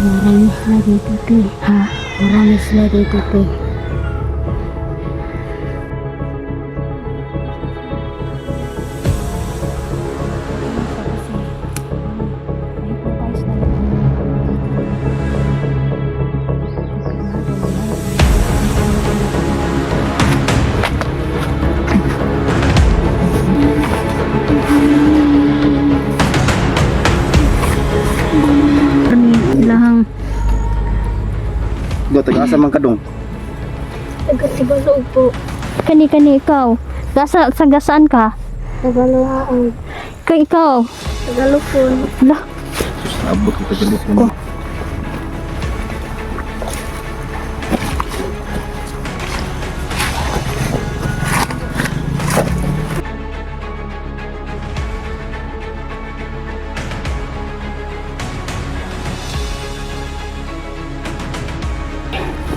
Marami sila dito, te. Ha? Marami sila dito, te. Ilahang Do taga-asa man kadong. Taga-Tibalog po. kani ikaw. Sa gasaan ka? Tagaluhaan. Kay ikaw. Tagalupon. Lah, Abot ko taga-lupon.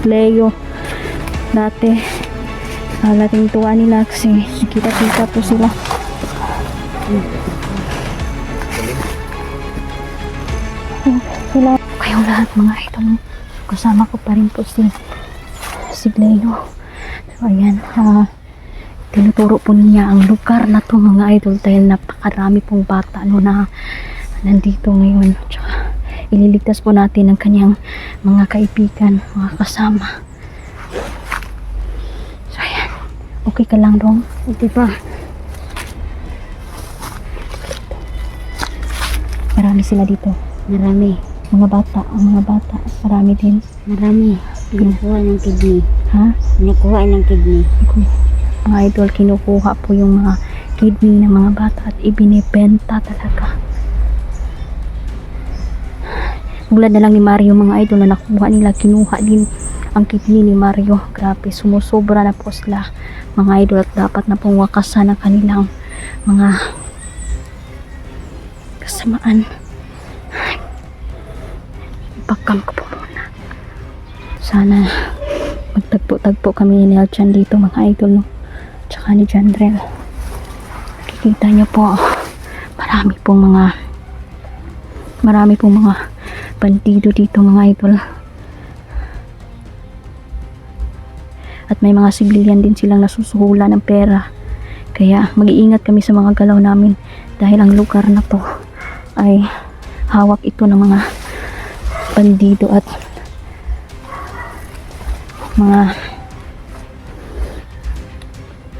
Leo. Dati lating tuwa nila kasi kita po sila. Sila kayong lahat mga idol. Kasama ko pa rin po si Leo. So ayan, tinuturo po niya ang lugar na to mga idol dahil napakarami pong bata na nandito ngayon. Tsaka ililigtas po natin ang kanyang mga kaibigan, mga kasama. So ayan, okay ka lang dong? Hindi pa. Marami sila dito. Marami. Ang mga bata, marami din. Marami. Kinukuha ng kidney. Ha? Kinukuha ng kidney. Mga idol, kinukuha po yung mga kidney ng mga bata at ibinibenta talaga. Tulad na lang ni Mario mga idol na nakuha nila, kinuha din ang kidney ni Mario. Grabe, sumusobra na po sila mga idol at dapat na pong wakasan ang kanilang mga kasamaan. Ipakam ko po muna. Sana magtagpo-tagpo kami ni Nelchan dito mga idol, no? Tsaka ni Jandrel. Kikita nyo po, marami pong mga bandido dito mga idol. At may mga civilian din silang nasusuhulan ng pera. Kaya mag-iingat kami sa mga galaw namin dahil ang lugar na to ay hawak ito ng mga bandido at mga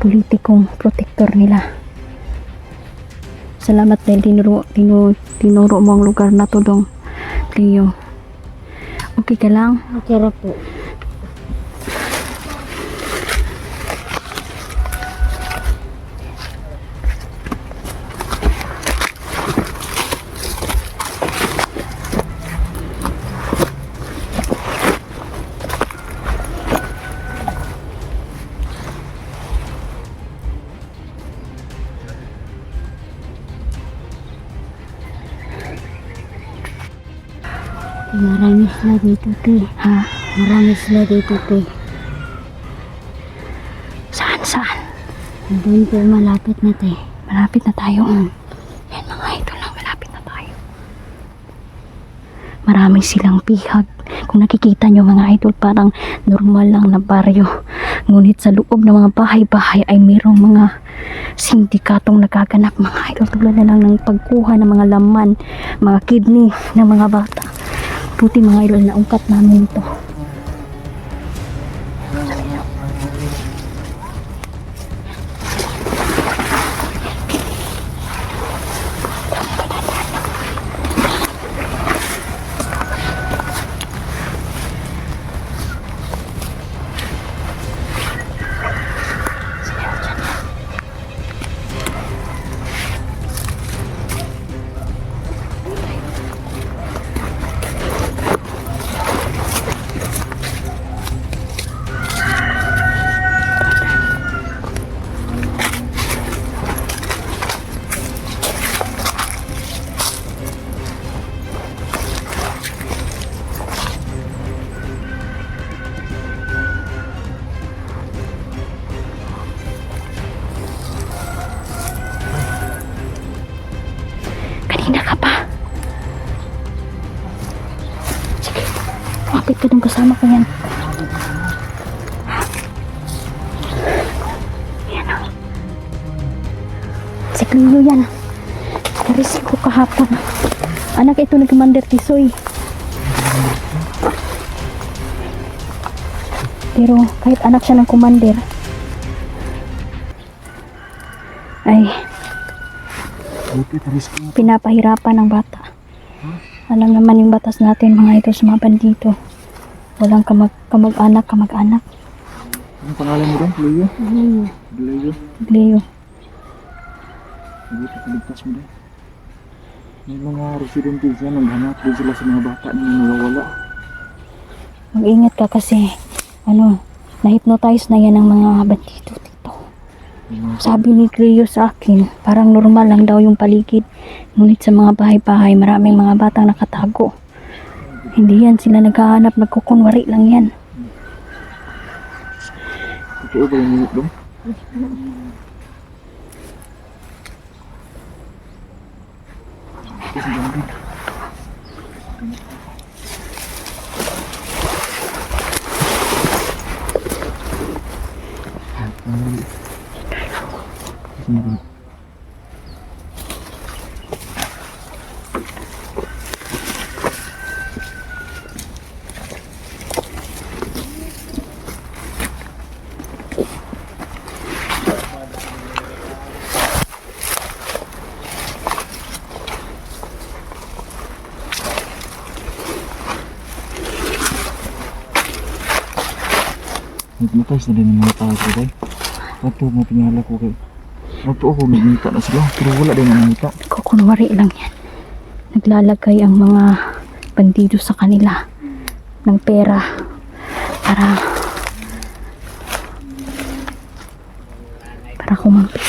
politikong protektor nila. Salamat dahil tinuro mo ang lugar na to dong Leo. Okay ka lang? Okay ra po. Marami sila dito, te. Ha? Marami sila dito, te. Saan? Doon po, malapit na, te. Malapit na tayo. Yan mga idol lang, malapit na tayo. Marami silang pihag. Kung nakikita nyo mga idol, parang normal lang na baryo. Ngunit sa loob ng mga bahay-bahay ay mayroong mga sindikatong nagaganap mga idol. Tulad na lang ng pagkuha ng mga laman, mga kidney ng mga bata. Puti mga idol, naungkat namin ito. Lapit ka dun, kasama ko yan. Yan o. Si Cleo yan. Narisip ko kahapon. Anak ito ni Commander Tisoy. Pero kahit anak siya ng commander, ay pinapahirapan ng bata. Alam naman yung batas natin mga ito sa mga bandito. Walang kamag-anak. Anong pangalan mo doon? Leo? Leo? Leo. Buti kaligtas mo doon. May mga residente dyan, naghanap din sila sa mga bata na nawawala. Mag-ingat ka kasi na-hypnotize na yan ng mga bandito dito. Sabi ni Cleo sa akin, parang normal lang daw yung paligid. Ngunit sa mga bahay-bahay, maraming mga batang nakatago. Hindi yan sila naghahanap, nagkukunwari lang yan. Totoo ba yung minute doon? Kasi ganun. Nagmatas na din yung mga tao ko kay. Ato mo tingala ko kay. Ato ako nagmita na sila pero wala din ang namita. Kukunwari lang yan. Naglalagay ang mga bandido sa kanila ng pera para kumampi.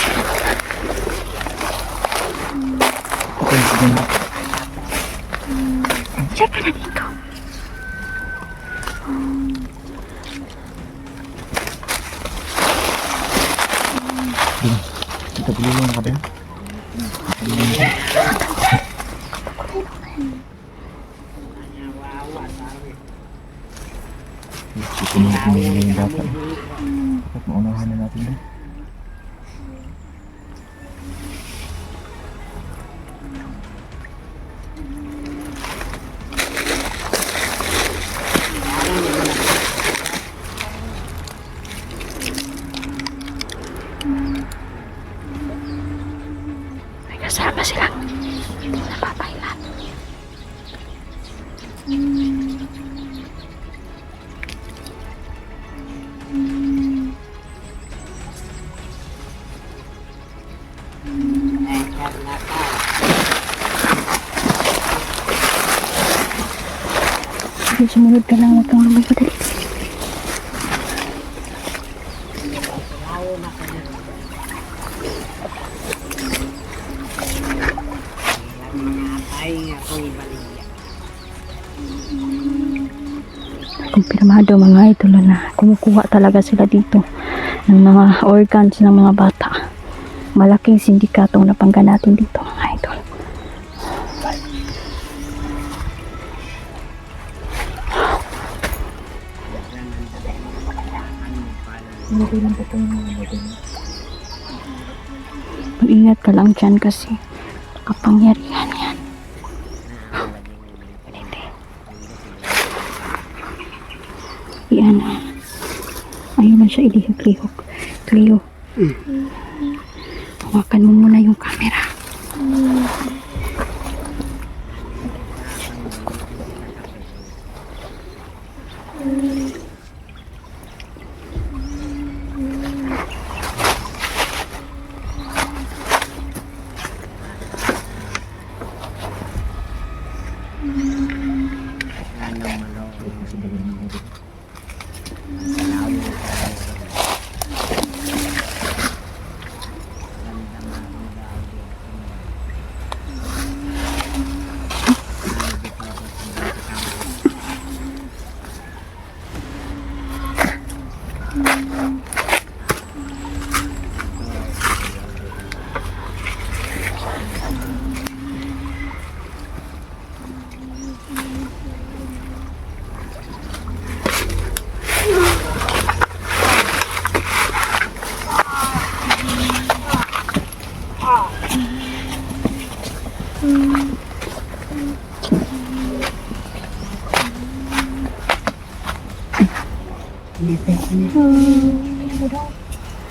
Okay, sige na. Check ka na dito. Kita beli lang ka din. Sipunod mo yung bata. Dapat maunahan na natin din. May kasama silang napapailan. Sige, sumunod ka lang. Huwag kang lumayo. Kumpirmado mga idol na kumukuha talaga sila dito ng mga organs ng mga bata. Malaking sindikatong napangga natin dito mga idol. Mag-ingat ka lang dyan kasi kapangyarihan yan. Yan. Ayaw man siya ilihog-lihog. Cleo. Hawakan mo muna yung camera.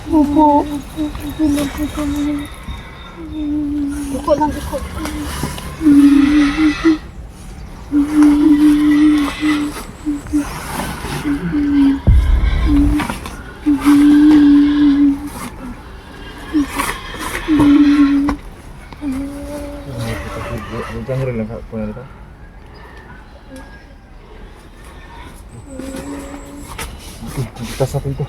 Opo. Duko lang, duko. Jangan rin lang po na ito. Okay, magtas natin ito.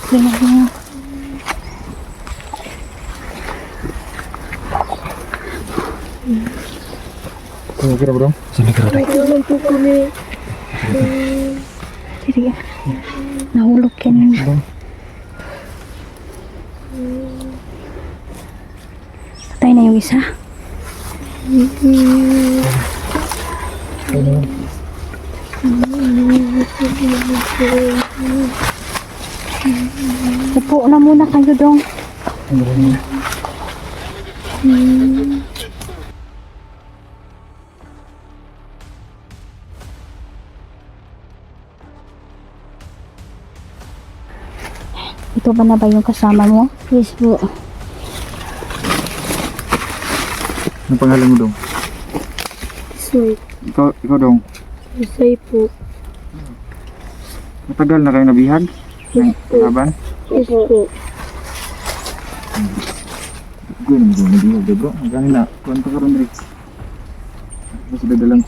Tingnan. Kaya kira bro? Saan kira tayo? Sige. Nahulog yan. Patay na yung isa. Upo na muna kayo dong. Ito ba na ba yung kasama mo? Yes po. Ano pangalan mo dong? Soy. Ikaw dong? Soy po. Matagal na kayo nabihag? Yes po. Laban? Yes po. Gue naman dong nabihag bro. Hanggang na. Kuhan pa karon rin. Mas dadalang.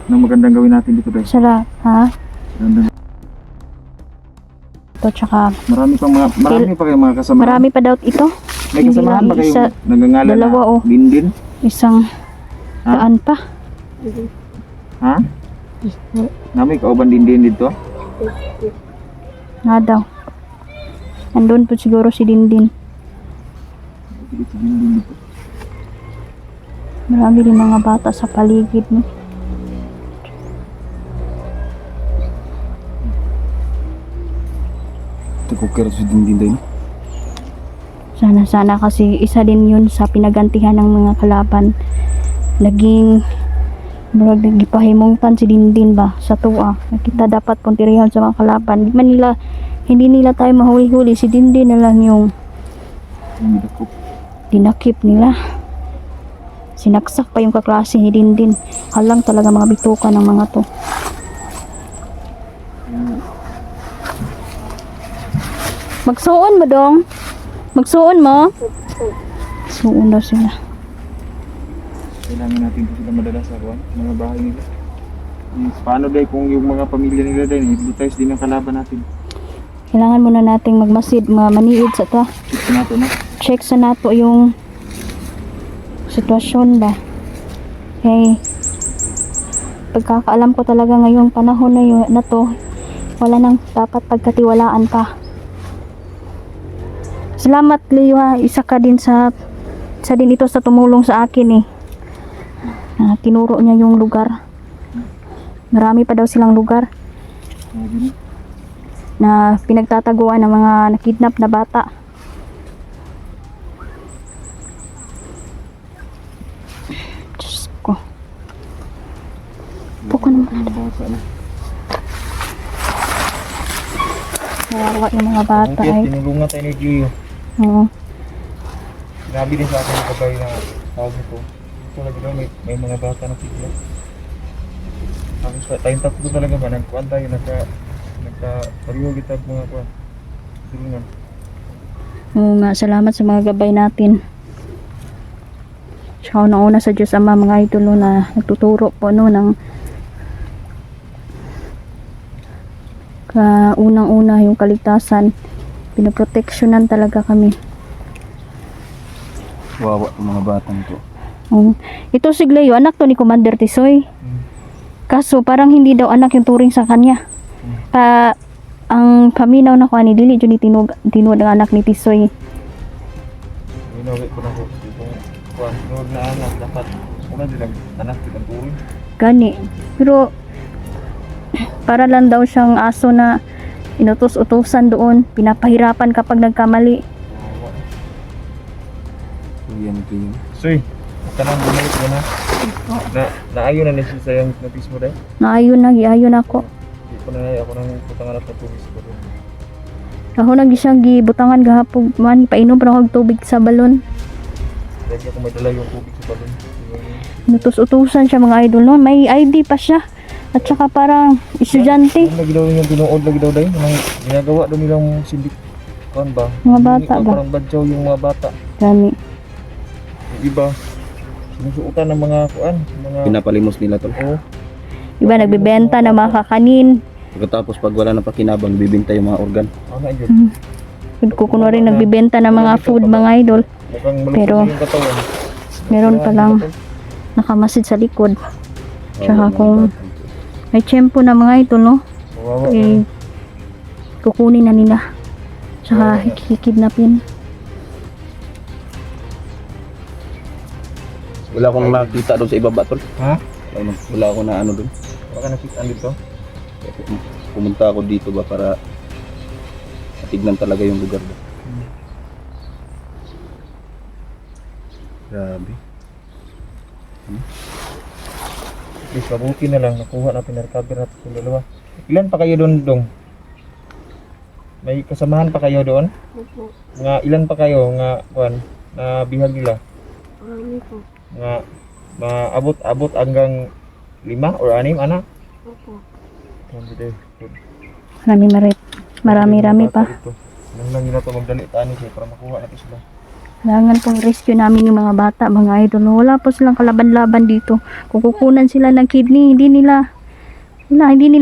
Anong magandang gawin natin dito guys? Sala, ha? Magandang. Ito tsaka Marami pa kayong mga kasama. marami pa daw ito. May kasamahan Hindi ba lang kayo isa, nagangalan dalawa, na oh. Dindin? Isang Ha? daan pa. Ha? Yes po. Nami kauban Dindin dito? Nga daw. Andun po siguro si Dindin. Dindin dito. Marami rin mga bata sa paligid mo. Tukukir si Dindin din. Sana kasi isa din yun sa pinagantihan ng mga kalaban. Naging gipahimutan si Dindin ba sa tuwa. Kita dapat puntirihan sa mga kalaban. Hindi nila tayo mahuli-huli. Si Dindin na lang yung dinakip nila. Sinaksak pa yung kaklase ni Dindin. Halang talaga mga bituka ng mga to. Magsuon mo dong. Magsuon mo. Suon daw sila. Kailangan natin po sila madala sa mga bahay nila. Paano dahil kung yung mga pamilya nila dahil hypnotize din ang kalaban natin. Kailangan muna nating magmasid, maniid sa ta. Check nato na. Check sa nato yung sitwasyon ba. Okay. Pagkakaalam ko talaga ngayong panahon na to, wala nang dapat pagkatiwalaan pa. Salamat Leo ha, isa ka din isa din ito sa tumulong sa akin eh. Tinuro niya yung lugar. Marami pa daw silang lugar na pinagtataguan ng mga nakidnap na bata. Diyos ko. Puko naman. Nawawa yung mga bata ay. Tinulungan tayo ni Gio. Oo. Grabe din sa akin yung kabay na tawag ko. Ito lagi daw may mga bata na sigla. Tapos tayong tatlo talaga ba, nagkuhan tayo, nagka-pariho kita mga kuhan. Tulungan. Oo nga, salamat sa mga gabay natin. Siya una sa Diyos Ama, mga idolo na nagtuturo po ng unang-una yung kaligtasan. Pinoproteksyonan talaga kami. Wawa yung mga batang to. Ito si Gleo, anak to ni Commander Tisoy. Kaso parang hindi daw anak yung turing sa kanya. Ang paminaw na kuha ni Dili, yun tinuod ang anak ni Tisoy. Ginawi ko na ko. Itong kuhan, tinuod na anak, dapat una nilang anak silang turing. Gani. Pero para lang daw siyang aso na inutos-utusan doon, pinapahirapan kapag nagkamali. Yan ito yun. Soy, kanang bumalik mo na. Naayon na siya sa yung notice mo dahil. Giayon ako. Hindi ko na ako nang putangan at tubig sa balon. Ako nag isang gibutangan gahapon man painom pa ako og tubig sa balon. Dahil ako may dala yung tubig sa balon. Inutos-utusan siya mga idol no. May ID pa siya. At saka parang estudyante. Ang lagi daw yung tinuod lagi daw dahil. Anong ginagawa daw nilang sindik. Kuan ba? Mga bata ba? Parang badyaw yung mga bata. Gani. Yung iba, sinusuotan ng mga kuan. Mga... Pinapalimos nila tol. Oo. Iba nagbebenta ng mga kakanin. Pagkatapos pag wala na pakinabang, bibinta yung mga organ. Ano yun? Kuno rin nagbebenta ng mga food mga idol. Mukhang malusog Pero- yung katawan. Meron pa lang nakamasid sa likod. Tsaka kung may tiyempo na mga idol no. Kawawa. Eh, kukunin na nila. Tsaka kikidnapin. Wala akong nakita doon sa ibaba tol. Ha? Wala akong na ano doon. Baka nakita dito? Pumunta ako dito ba para tignan talaga yung lugar ba. Grabe. Please, mabuti na lang. Nakuha natin, na-recover natin yung dalawa. Ilan pa kayo doon, Dong? May kasamahan pa kayo doon? Opo. Nga ilan pa kayo nga kuan na bihag nila? Marami po. Nga maabot hanggang 5 or 6 anak? Opo. Marami pa. Nang lang nila to magdali tani siya para makuha natin sila. Kailangan pong rescue namin yung mga bata, mga idol. Wala po silang kalaban-laban dito. Kung kukunan sila ng kidney, hindi nila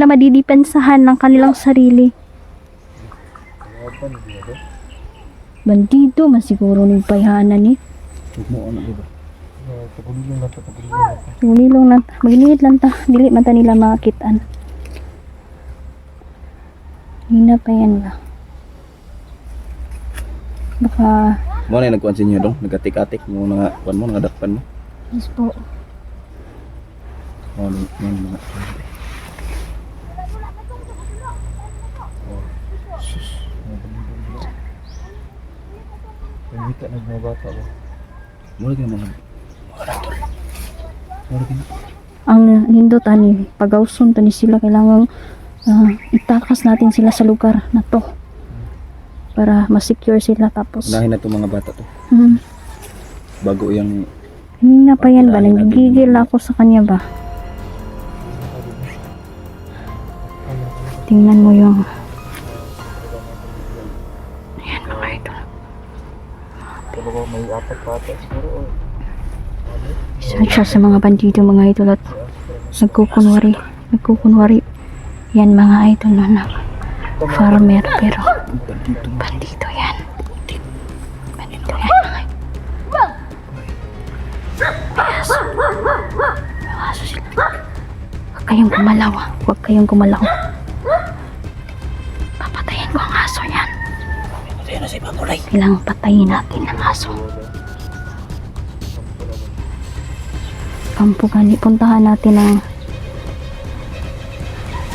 madidepensahan ng kanilang sarili. Kalaban nila do. Bandido, masiguro ng payahanan eh. Huwag mo ano diba? Pagulilong na to, pagulilong na to. Tulilong lang, magliit lang ta. Dili man ta nila makitaan. Hina pa yan ba? Baka, Mo na yung nagkuhan sa inyo dong, nagatik-atik mo nga kuhan mo, nagadakpan mo. yes po. Mo na yung mga Nangita na mga bata ba? mo na yung mga ratol. Mo na yung Ang nindot ani, pagawson to ni sila kailangan itakas natin sila sa lugar na to. Para ma-secure sila tapos. unahin na itong mga bata to. Bago yung Hina pa yan ba? Nagigigil ako sa kanya ba? Tingnan mo yung ayan mga idol. Pero ba may apat pa ata siguro o Isa siya sa mga bandido mga idol at nagkukunwari yan mga idol na farmer pero bandido yan mga idol. May aso sila. Huwag kayong gumalaw. Papatayin ko ang aso yan. Patay na si Pangulay. Kailangang patayin natin ang aso. Kampo gani, puntahan natin ang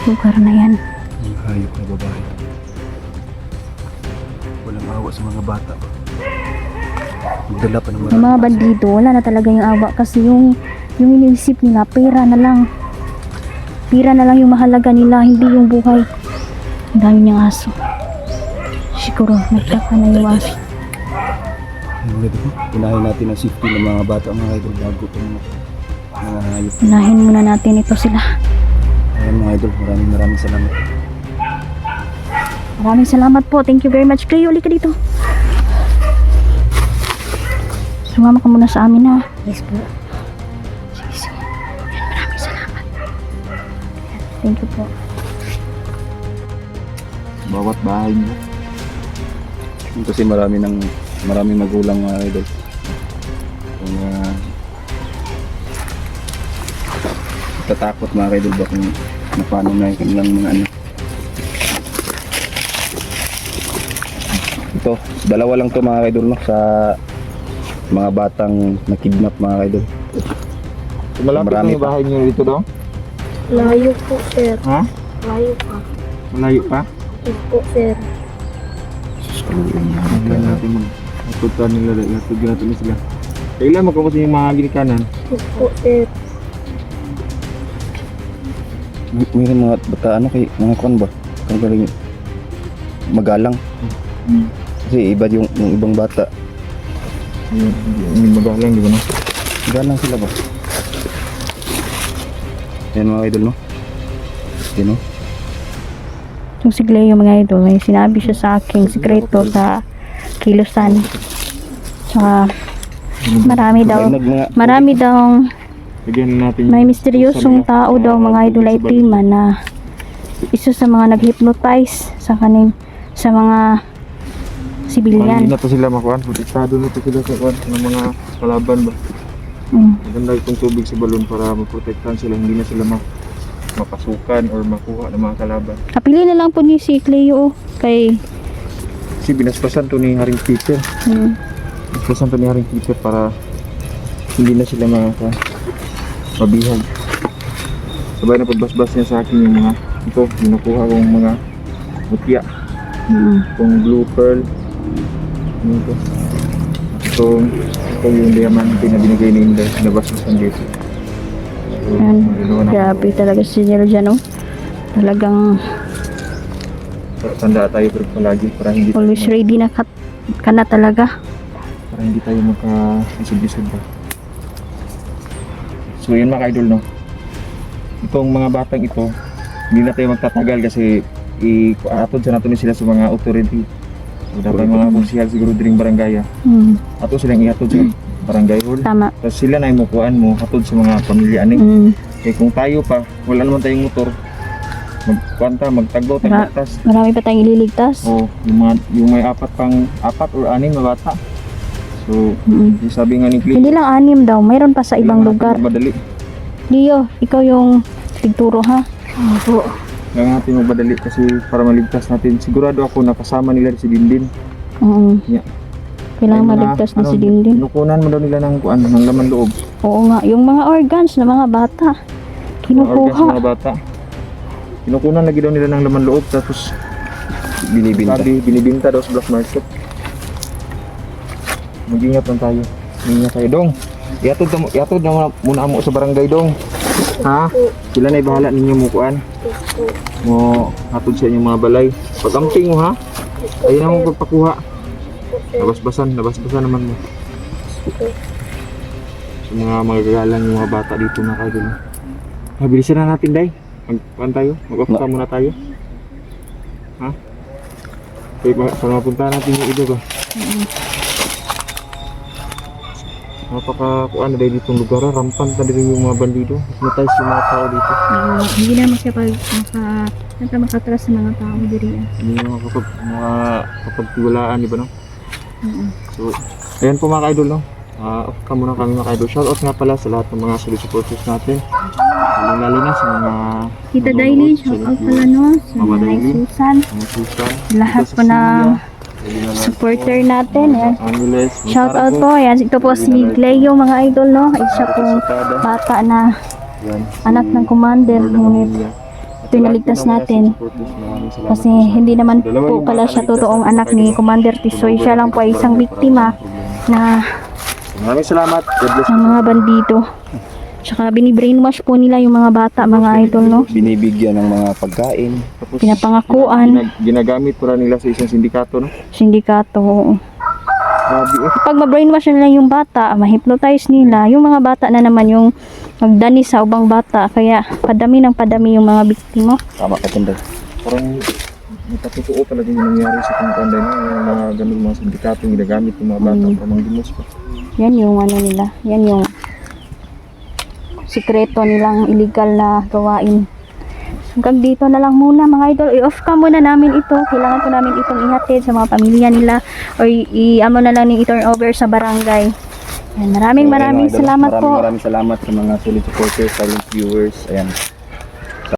lugar na yan. Ang hayop na babae. Walang awa sa mga bata. Magdala pa ng Yung mga bandido, wala na talaga yung awa kasi yung iniisip nila, pera na lang. Pera na lang yung mahalaga nila, hindi yung buhay. Ang dami niyang aso. Siguro, nagtaka na yung aso. Unahin natin ang safety ng mga bata, mga idol, bago itong mga hayop. Unahin muna natin ito sila. Ayan mga idol, maraming salamat. Maraming salamat po. Thank you very much. Cleo, uli ka dito. Sumama ka muna sa amin ha. Yes po. Sige. Yan, maraming salamat. Thank you po. Bawat bahay mo. Kasi maraming magulang mga idol. Kung tatakot mga idol ba kung paano na yung kanilang mga anak. Ito, dalawa lang to mga idol no, sa mga batang nakidnap mga idol. malapit Marami na yung pa. bahay niyo dito Dong? Layo po, sir. Ha? Layo pa. Malayo pa? Yes po, sir. Sus, kaluin na. Kaya natin mag-tutuan nila, natugyan natin sila. Kailan magkakot yung mga ginikanan? Opo, sir. Mayroon mga bata, ano kay mga kuan ba? Kung galing magalang. Kasi iba yung ibang bata. Yung magalang, di ba no? Magalang sila ba? Yan mga idol, no? Yan, no? Yung si Cleo mga idol, may sinabi siya sa aking sikreto sa kilusan. Tsaka marami daw Lagyan natin may misteryosong tao daw mga idol ay tima na isa sa mga nag-hypnotize sa mga sibilyan. Hindi na to sila makuhan. Protektado na to sila sa kuhan ng mga kalaban ba. Maganda itong tubig sa balon para maprotektahan sila. Hindi na sila mapasukan or makuha ng mga kalaban. Kapili na lang po ni si Cleo kay Kasi binasbasan to ni Haring Peter. Binasbasan to ni Haring Peter para hindi na sila mabihag. Sabay na pagbasbas niya sa akin yung mga ito, nakuha kong mga mutya. Itong blue pearl. Ano ito? Ito yung diamante na binigay ni Inday. Nabasbasan dito. So, grabe talaga si Nero dyan, no? Talagang tanda tayo pero palagi para hindi always ready na ka na talaga. para hindi tayo magka-isod-isod ba. So yun mga idol, no? Itong mga batang ito, hindi na tayo magtatagal kasi i-atod sa natin sila sa mga authority. So dapat mga konsihal siguro diring barangay. Ato silang ihatod sa barangay hall. Tama. Tapos sila na yung mukuan mo, hatod sa mga pamilya aning. Eh kung tayo pa, wala naman tayong motor, magtagbaw, tagbatas. Marami pa tayong ililigtas. O yung may apat or anim na bata. So, yung sabi nga ni Clay, Hindi lang 6 daw, mayroon pa sa ibang lugar. Madali. Leo, ikaw yung tigturo ha? Opo. Kaya natin magmadali kasi para maligtas natin. Sigurado ako nakasama nila si Dindin. Yeah. Kailangan maligtas na si Dindin. Nukunan mo daw nila ng laman loob. Oo nga, yung mga organs ng mga bata. Organs Kinukuha. ng mga bata. Kinukunan lagi daw nila ng laman loob tapos binibinta daw sa black market. Mag-ingat lang tayo. Mag-ingat tayo, Dong. Iatod na muna mo sa barangay, Dong. Ha? Sila na ibahala ninyo mo kuan. Mo hatod sa inyong mga balay. Pag-amping mo, ha? Ayun na mo pagpakuha. Nabasbasan naman mo. Sa mga magagalang yung mga bata dito na kayo. Bilisan na natin, Day. Mag-kuan tayo. Mag-off muna tayo. Ha? Okay, para mapunta natin yung ido ba? Napaka-kuan na dahil ditong lugar, rampant na din yung mga bandido. Hypnotize yung mga tao dito. Hindi naman siya makatras sa mga tao diri. Hindi naman kapagtiwalaan, di ba, no? So, ayan po mga ka-idol, no? Off cam muna kami mga ka-idol. Shoutout nga pala sa lahat ng mga solid supporters natin. Lalo na sa mga Tita Daily, shoutout pala no, sa Mama Nanay Daily, Susan, mga Susan, lahat po na supporter natin. Yan. Angeles, Shoutout po, yan. Ito po si Cleo mga idol, no? Isa pong bata na anak ng commander. Ngunit ito yung naligtas natin. Kasi hindi naman po pala siya totoong anak ni Commander Tisoy. Siya lang po ay isang biktima na maraming salamat. God bless. ng mga bandido. Tsaka binibrainwash po nila yung mga bata, mga idol, no? Binibigyan ng mga pagkain. Tapos, Pinapangakuan. ginagamit pala nila sa isang sindikato, no? Sindikato. Grabe, Pag ma-brainwash nila yung bata, ma-hypnotize nila, yung mga bata na naman yung magdani sa ubang bata. Kaya padami ng padami yung mga biktima. Tama ka Tinday. Parang nakatotoo talaga yung nangyari sa Pangkanda, no? Yung mga ganun mga sindikato yung ginagamit ng mga bata para mangdimos pa. Yan yung ano nila. Yan yung sikreto nilang illegal na gawain. Hanggang dito na lang muna mga idol. I-off cam muna namin ito. Kailangan po namin itong ihatid sa mga pamilya nila or i-amo na lang i-turn over sa barangay. Yan, maraming salamat po. Maraming salamat sa mga solid supporters, silent viewers. Ayan.